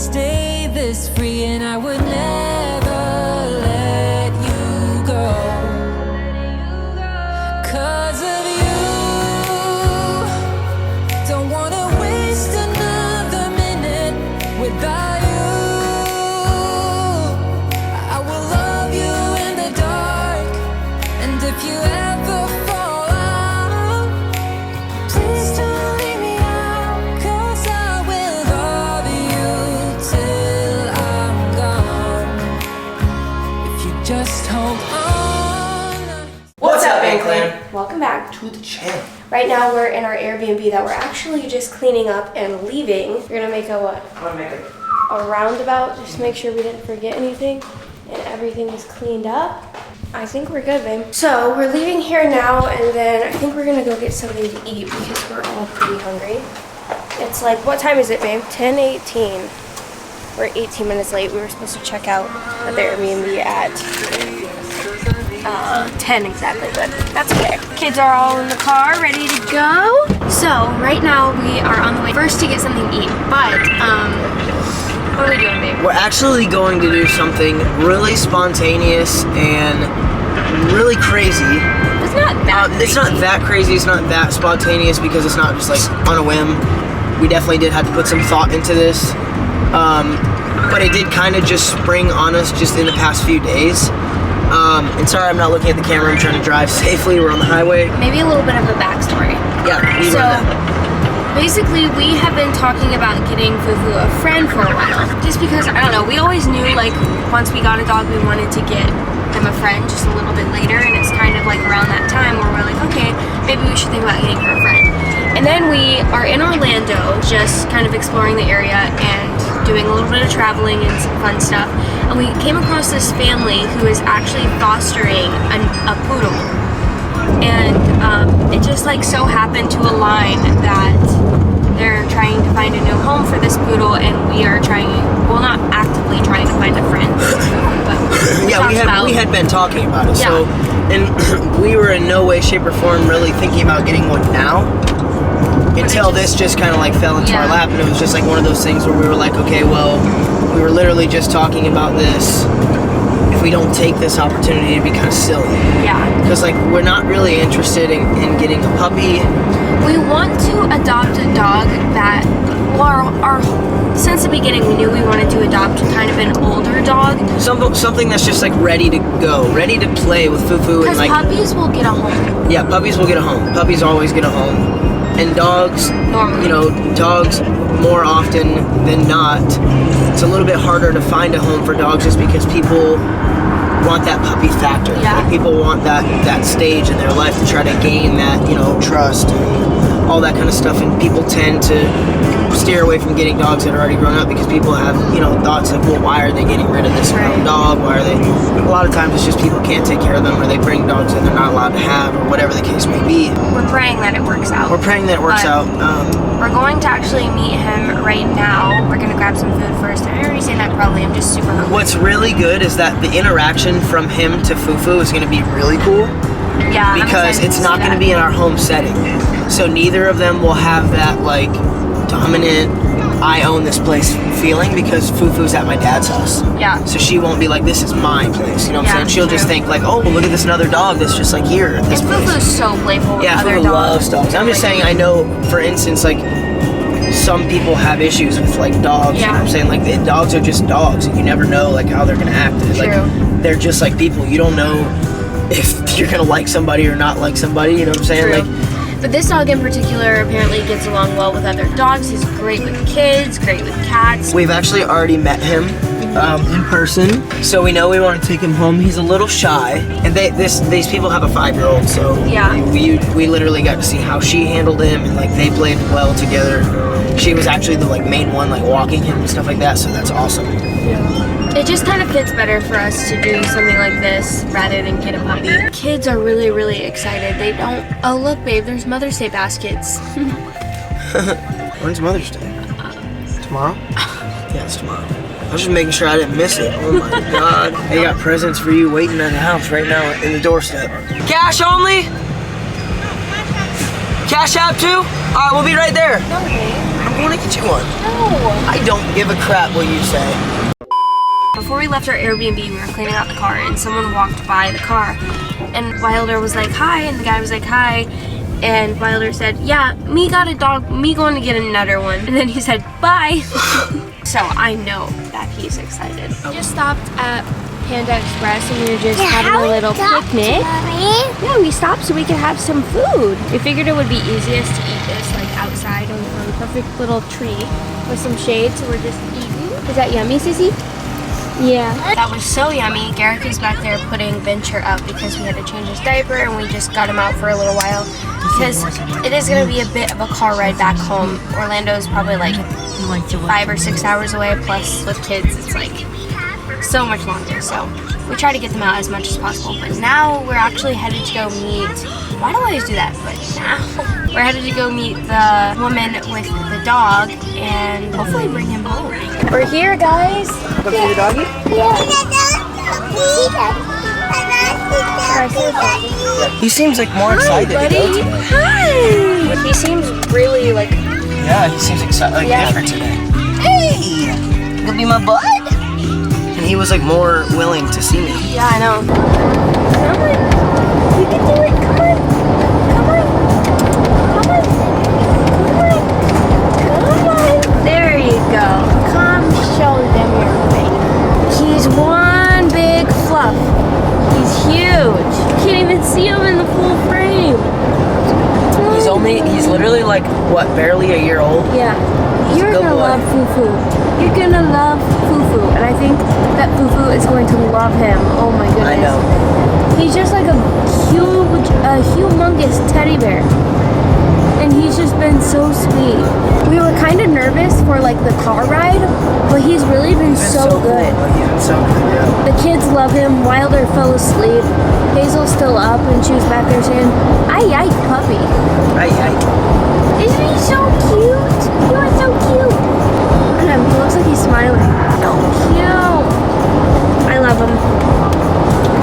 stay this free, and I would never let you go. 'Cause of you, don't wanna waste another minute without you. I will love you in the dark, and if you ever fall out, please don't leave me out, 'cause I will love you till I'm gone. If you just hold on. What's up, Band Clan? Welcome back. To the channel. Right now we're in our Airbnb that we're actually just cleaning up and leaving. We're gonna make a what? I'm gonna make A roundabout, just to make sure we didn't forget anything and everything is cleaned up. I think we're good, babe. So we're leaving here now, and then I think we're gonna go get something to eat because we're all pretty hungry. It's like, what time is it, babe? 10:18. We're 18 minutes late. We were supposed to check out at the Airbnb at 10 exactly, but that's okay. Kids are all in the car, ready to go. So right now we are on the way first to get something to eat, but what are we doing, babe? We're actually going to do something really spontaneous and really crazy. It's not that crazy. It's not that crazy, it's not that spontaneous because it's not just like on a whim. We definitely did have to put some thought into this. But it did kind of just spring on us just in the past few days. And sorry I'm not looking at the camera, I'm trying to drive safely, we're on the highway. Maybe a little bit of a backstory. Yeah, you So, run that. basically we have been talking about getting Fufu a friend for a while. Just because, I don't know, we always knew like once we got a dog we wanted to get him a friend just a little bit later, and it's kind of like around that time where we're like, okay, maybe we should think about getting her a friend. And then we are in Orlando, just kind of exploring the area and doing a little bit of traveling and some fun stuff. And we came across this family who is actually fostering a poodle. And it just like so happened to align that they're trying to find a new home for this poodle, and we are trying, well, not actively trying to find a friend for this poodle, but Yeah, we had been talking about it. Yeah. So, and we were in no way, shape, or form really thinking about getting one now. Until this just kind of like fell into our lap, and it was just like one of those things where we were like, okay, well, we were literally just talking about this. If we don't take this opportunity, it'd be kind of silly. Yeah. Because like we're not really interested in getting a puppy. We want to adopt a dog that, well, our since the beginning we knew we wanted to adopt kind of an older dog. Something that's just like ready to go, ready to play with Fufu, and Because like puppies will get a home. yeah, puppies will get a home. Puppies always get a home. And dogs, Normally. you know, dogs more often than not, it's a little bit harder to find a home for dogs just because people want that puppy factor. Yeah. Like people want that stage in their life to try to gain that, you know, trust and all that kind of stuff. And people tend to steer away from getting dogs that are already grown up because people have, you know, thoughts like, well, why are they getting rid of this grown dog? Why are they? A lot of times it's just people can't take care of them, or they bring dogs that they're not allowed to have, or whatever the case may be. We're praying that it works out. We're praying that it works out. We're going to actually meet him right now. We're going to grab some food first. I already say that probably. I'm just super hungry. What's really good is that the interaction from him to Fufu is going to be really cool. Yeah, Because it's not going to be in our home setting. So neither of them will have that like dominant, I own this place feeling, because Fufu's at my dad's house. Yeah. So she won't be like, this is my place. You know what I'm Yeah, saying? She'll just true. think like, oh, well, look at this another dog that's just like here at this And place. Fufu's so playful with Yeah, other Fufu dogs. loves dogs. I'm just saying, I know, for instance, like, some people have issues with, like, dogs. You know what I'm saying? Like, dogs are just dogs, and you never know, like, how they're going to act. Like, they're just like people. You don't know if you're going to like somebody or not like somebody. You know what I'm saying? True. Like, But this dog in particular apparently gets along well with other dogs. He's great with kids, great with cats. we've actually already met him in person, so we know we want to take him home. He's a little shy, and these people have a 5-year-old, so Yeah. we literally got to see how she handled him, and like they played well together. She was actually the like main one, like walking him and stuff like that, so that's awesome. It just kind of fits better for us to do something like this rather than get a puppy. Kids are really, really excited. They don't, oh look babe, there's Mother's Day baskets. When's Mother's Day? Tomorrow? Yeah, it's tomorrow. I was just making sure I didn't miss it. Oh my god. They got presents for you waiting at the house right now in the doorstep. Cash only? Cash out too? Alright, we'll be right there. Okay. I want to get you one. No. I don't give a crap what you say. Before we left our Airbnb, we were cleaning out the car, and someone walked by the car, and Wilder was like, hi, and the guy was like, hi, and Wilder said, yeah, me got a dog, me going to get another one, and then he said, bye. So I know that he's excited. We just stopped at Panda Express, and we were just having a little picnic. Yeah, we stopped so we could have some food. We figured it would be easiest to eat this like outside on a perfect little tree with some shade, so we're just eating. Is that yummy, Sissy? Yeah. That was so yummy. Garrick is back there putting Venture up because we had to change his diaper, and we just got him out for a little while because it is going to be a bit of a car ride back home. Orlando's probably like 5 or 6 hours away, plus with kids it's like so much longer. So we try to get them out as much as possible, but now we're actually headed to go meet, why do I always do that? But now we're headed to go meet the woman with the dog and hopefully bring him home. We're here, guys. Come see the doggy? He seems like more excited to go today. Hi. He seems really like, Yeah, he seems excited, like different today. Hey, you gonna be my bud? And he was like more willing to see me. yeah, I know. Come on, you can do it. Come on, come on, come on, come on. There you go. Come show them your face. He's one big fluff. He's huge. You can't even see him in the full frame. He's literally like, what, barely a year old? Yeah. He's a You're good gonna boy. love Fufu. You're gonna love Fufu, and I think that Fufu is going to love him. Oh my goodness. I know. He's just like a humongous teddy bear. And he's just been so sweet. We were kind of nervous for like the car ride, but he's really been so good. Cool. He's been so good, yeah. The kids love him. Wilder fell asleep. Hazel's still up, and she was back there saying, "Ay, puppy." Ay, ay. Isn't he so cute? You are so cute. Look at him. He looks like he's smiling. So cute. I love him.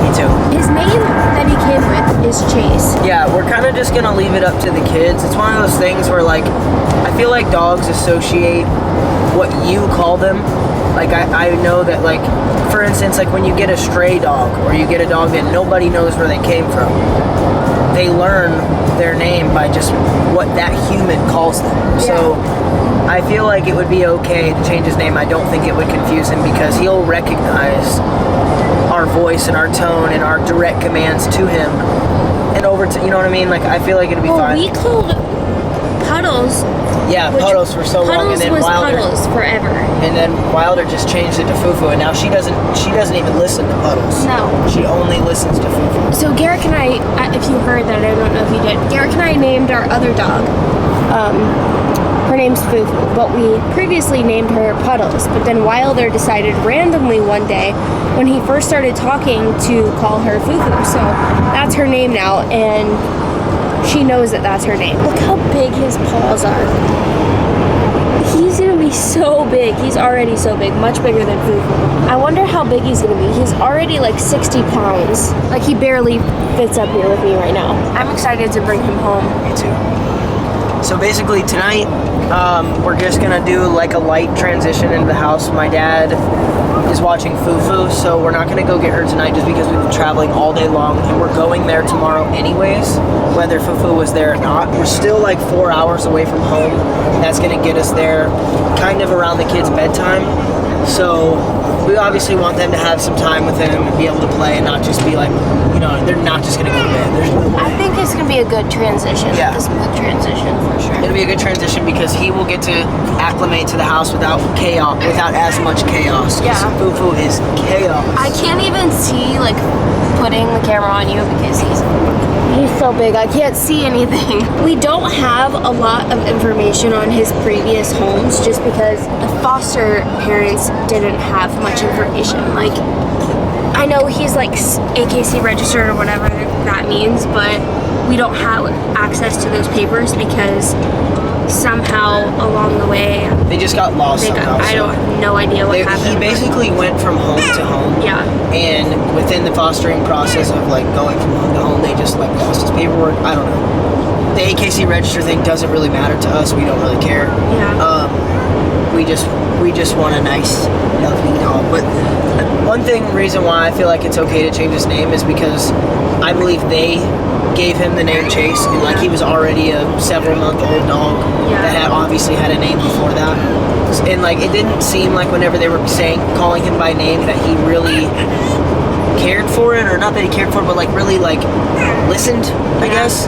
Me too. His name that he came with is Chase. Yeah, we're kind of just gonna leave it up to the kids. It's one of those things where, like, I feel like dogs associate what you call them. Like, I know that, like, for instance, like when you get a stray dog or you get a dog that nobody knows where they came from, they learn their name by just what that human calls them. So I feel like it would be okay to change his name. I don't think it would confuse him because he'll recognize our voice and our tone and our direct commands to him. And over to, you know what I mean? Like, I feel like it'd be fine. We called Puddles. Yeah, Puddles for so long, and then was Wilder. Puddles forever. And then Wilder just changed it to Fufu, and now she doesn't even listen to Puddles. No. She only listens to Fufu. So Garrick and I, if you heard that, I don't know if you did. Garrick and I named our other dog. Her name's Fufu, but we previously named her Puddles. But then Wilder decided randomly one day when he first started talking to call her Fufu. So that's her name now, and she knows that that's her name. Look how big his paws are. He's gonna be so big. He's already so big, much bigger than Fufu. I wonder how big he's gonna be. He's already like 60 pounds. Like, he barely fits up here with me right now. I'm excited to bring him home. Me too. So basically tonight, we're just gonna do like a light transition into the house. My dad is watching Fufu, so we're not gonna go get her tonight just because we've been traveling all day long, and we're going there tomorrow anyways, whether Fufu was there or not. We're still like 4 hours away from home. That's gonna get us there kind of around the kids' bedtime. So we obviously want them to have some time with him and be able to play and not just be like, you know, they're not just gonna go to bed. There's no way. I think it's gonna be a good transition. Yeah. A smooth transition for sure. It'll be a good transition because he will get to acclimate to the house without chaos, without as much chaos. 'Cause Yeah. Fufu is chaos. I can't even see like putting the camera on you because he's so big. I can't see anything. We don't have a lot of information on his previous homes just because the foster parents didn't have much information. Like, I know he's like AKC registered or whatever that means, but we don't have access to those papers because somehow along the way, They just got lost somehow. I don't have no idea what He happened. basically went from home to home. Yeah. And within the fostering process of like going from home to home, they just like lost his paperwork. I don't know. The AKC register thing doesn't really matter to us. We don't really care. Yeah. We just want a nice, lovely dog. But one reason why I feel like it's okay to change his name is because I believe they gave him the name Chase, and like he was already a several-month-old dog that had obviously had a name before that. And like it didn't seem like whenever they were calling him by name that he really cared for it, or not that he cared for it, but like really like listened, I guess.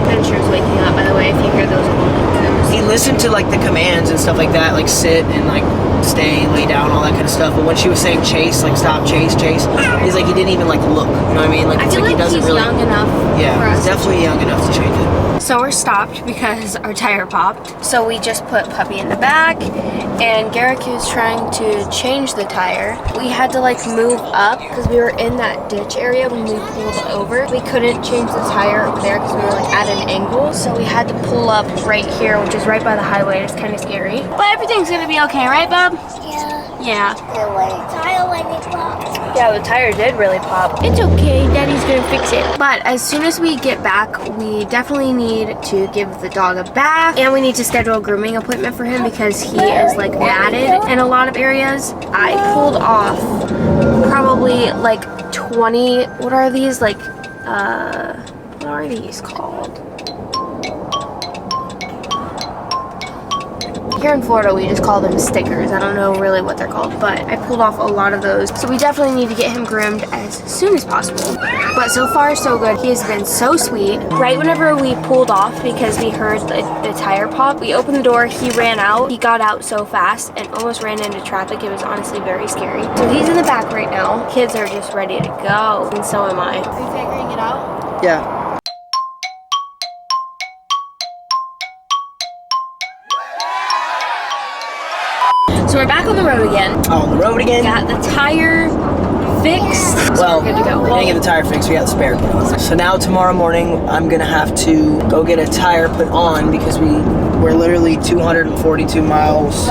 Venture's waking up, by the way, if you hear those coos. He listened to like the commands and stuff like that, like sit and like stay, lay down, all that kind of stuff. But when she was saying chase, like stop, chase, he's like he didn't even like look. You know what I mean? Like I it's feel like he like doesn't he's really. young enough Yeah, for us. he's definitely young enough to change it. So we're stopped because our tire popped. So we just put Puppy in the back, and Garrick was trying to change the tire. We had to like move up because we were in that ditch area when we pulled over. We couldn't change the tire over there because we were like at an angle. So we had to pull up right here, which is right by the highway. It's kind of scary. But everything's gonna be okay, right, bub? Yeah. Yeah, the tire did really pop. It's okay, Daddy's gonna fix it. But as soon as we get back, we definitely need to give the dog a bath, and we need to schedule a grooming appointment for him because he is like matted in a lot of areas. I pulled off probably like 20, what are these? Like, what are these called? Here in Florida, we just call them stickers. I don't know really what they're called, but I pulled off a lot of those. So we definitely need to get him groomed as soon as possible. But so far, so good. He has been so sweet. Right whenever we pulled off, because we heard the tire pop, we opened the door, he ran out. He got out so fast and almost ran into traffic. It was honestly very scary. So he's in the back right now. Kids are just ready to go, and so am I. Are you figuring it out? Yeah. So we're back on the road again. On the road again. Got the tire fixed. Well, so we're good to go. we didn't get the tire fixed, we got the spare put on. So now tomorrow morning, I'm gonna have to go get a tire put on because we're literally 242 miles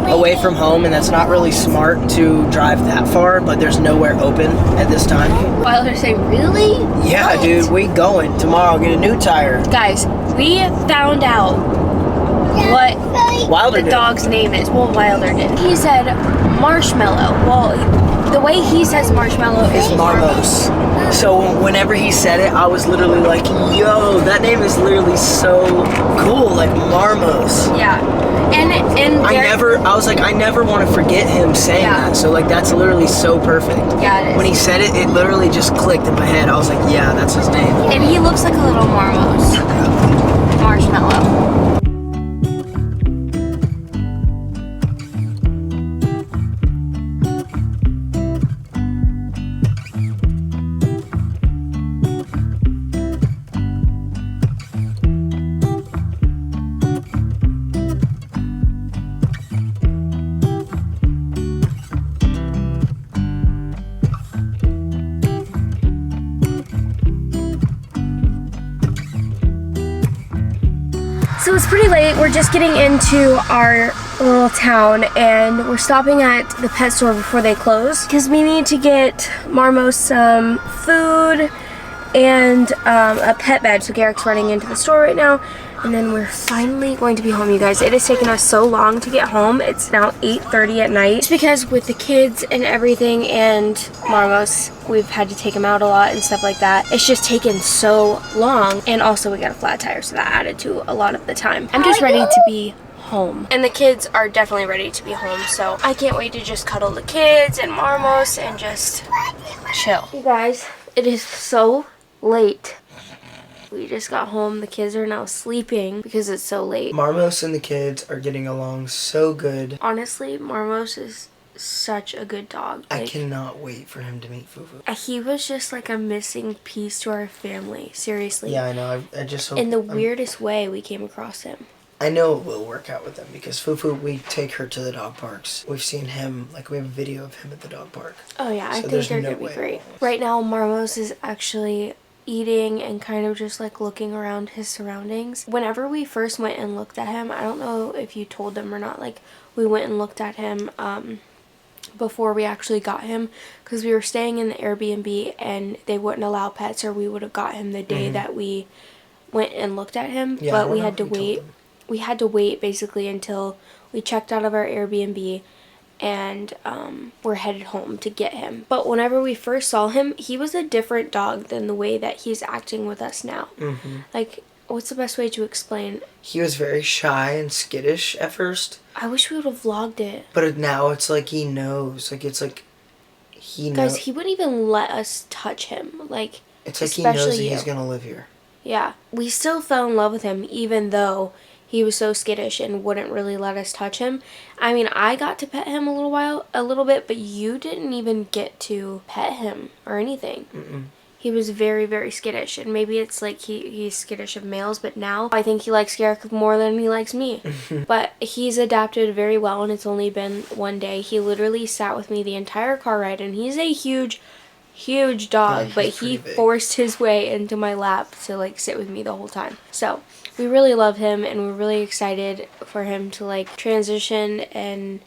away from home, and that's not really smart to drive that far, but there's nowhere open at this time. Wilder say, really? Yeah, What? dude, we going tomorrow, get a new tire. Guys, we found out what Wilder the did. dog's name is. Well, Wilder did. He said Marshmallow. Well, the way he says Marshmallow is Marmos. So whenever he said it, I was literally like, yo, that name is literally so cool, like Marmos. Yeah. And I was like, I never want to forget him saying Yeah. that. So like, that's literally so perfect. Yeah, it is. When he said it, it literally just clicked in my head. I was like, yeah, that's his name. And he looks like a little Marmos. Marshmallow. So it's pretty late. We're just getting into our little town, and we're stopping at the pet store before they close because we need to get Marmos some food and a pet bed. So Garrick's running into the store right now, and then we're finally going to be home, you guys. It has taken us so long to get home. It's now 8:30 at night. It's because with the kids and everything and Marmos, we've had to take him out a lot and stuff like that. It's just taken so long, and also we got a flat tire, so that added to a lot of the time. I'm just ready to be home, and the kids are definitely ready to be home, so I can't wait to just cuddle the kids and Marmos and just chill. You guys, it is so late. We just got home. The kids are now sleeping because it's so late. Marmos and the kids are getting along so good. Honestly, Marmos is such a good dog. I cannot wait for him to meet Fufu. He was just like a missing piece to our family. Seriously. Yeah, I know. I just hope. In the weirdest way, we came across him. I know it will work out with them because Fufu, we take her to the dog parks. We've seen him, like we have a video of him at the dog park. Oh yeah, I So think there's they're no gonna be way. great. Right now, Marmos is actually eating and kind of just like looking around his surroundings. Whenever we first went and looked at him, I don't know if you told them or not, like we went and looked at him before we actually got him, because we were staying in the Airbnb and they wouldn't allow pets, or we would have got him the day that we went and looked at him. Yeah, but we had to wait. We had to wait basically until we checked out of our Airbnb and we're headed home to get him. But whenever we first saw him, he was a different dog than the way that he's acting with us now. Like, what's the best way to explain? He was very shy and skittish at first. I wish we would have vlogged it. But now it's like he knows. Like, it's like he knows. Guys, he wouldn't even let us touch him. Like, It's like he knows that especially he's you. going to live here. Yeah. We still fell in love with him, even though he was so skittish and wouldn't really let us touch him. I mean, I got to pet him a little bit, but you didn't even get to pet him or anything. He was very, very skittish, and maybe it's like he's skittish of males, but now I think he likes Garrick more than he likes me. But he's adapted very well, and it's only been one day. He literally sat with me the entire car ride, and he's a huge dog, Yeah, but he's he pretty big. forced his way into my lap to like sit with me the whole time. So we really love him, and we're really excited for him to like transition and,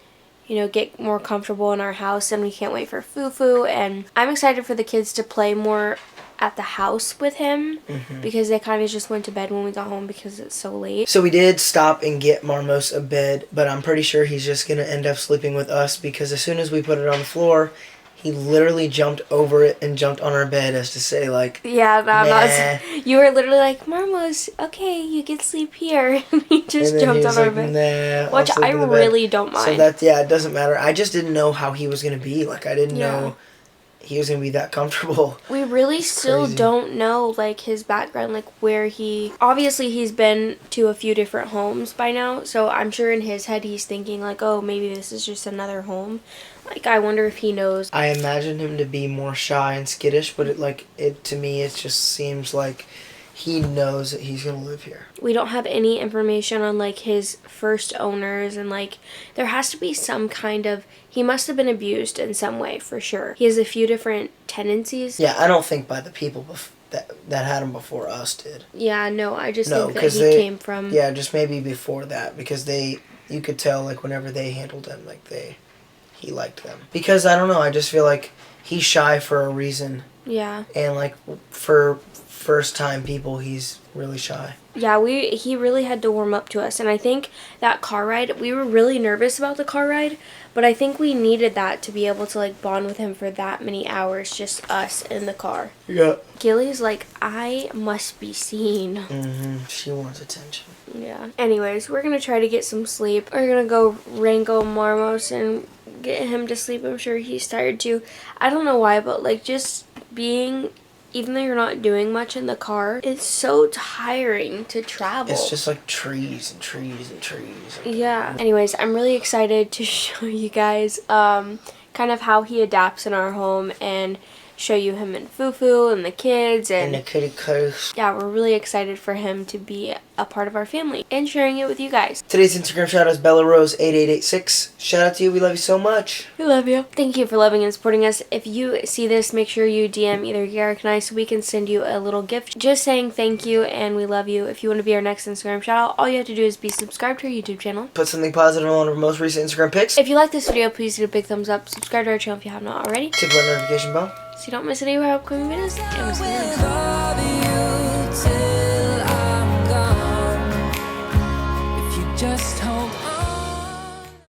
you know, get more comfortable in our house, and we can't wait for Fufu. And I'm excited for the kids to play more at the house with him because they kind of just went to bed when we got home because it's so late. So we did stop and get Marmos a bed, but I'm pretty sure he's just going to end up sleeping with us because as soon as we put it on the floor, he literally jumped over it and jumped on our bed as to say, like, Yeah, no, I'm nah. not. You were literally like, Marmos, okay, you can sleep here. And he just And then jumped he was on our like, bed. nah, I'll Which sleep I in the bed. really don't mind. So that, yeah, it doesn't matter. I just didn't know how he was going to be. Like, I didn't Yeah. know he was going to be that comfortable. We really still crazy. don't know, like, his background, like, where he... Obviously, he's been to a few different homes by now, so I'm sure in his head he's thinking, like, oh, maybe this is just another home. Like, I wonder if he knows. I imagine him to be more shy and skittish, but to me, it just seems like he knows that he's going to live here. We don't have any information on, like, his first owners, and, like, there has to be some kind of... He must have been abused in some way, for sure. He has a few different tendencies. Yeah, I don't think by the people that had him before us did. Yeah, no, I just No, think that 'cause he they- came from... Yeah, just maybe before that, because you could tell, like, whenever they handled him, like, he liked them. Because, I don't know, I just feel like he's shy for a reason. Yeah. And, like, for first-time people, he's really shy. Yeah, he really had to warm up to us, and I think that car ride, we were really nervous about the car ride, but I think we needed that to be able to, like, bond with him for that many hours, just us in the car. Yeah. Gilly's like, I must be seen. She wants attention. Yeah. Anyways, we're gonna try to get some sleep. We're gonna go wrangle Marmos and get him to sleep. I'm sure he's tired too. I don't know why, but, like, just being... Even though you're not doing much in the car, it's so tiring to travel. It's just like trees and trees and trees. Yeah. Anyways, I'm really excited to show you guys kind of how he adapts in our home and show you him and Fufu and the kids And the kitty cuddles. yeah, we're really excited for him to be a part of our family and sharing it with you guys. Today's Instagram shout out is BellaRose8886. Shout out to you. We love you so much. We love you. Thank you for loving and supporting us. If you see this, make sure you DM either Garrick and I so we can send you a little gift. Just saying thank you and we love you. If you want to be our next Instagram shout out, all you have to do is be subscribed to our YouTube channel. Put something positive on our most recent Instagram pics. If you like this video, please do a big thumbs up. Subscribe to our channel if you have not already, Tickle that notification bell. so you don't miss any of our upcoming videos. And we'll see you next time.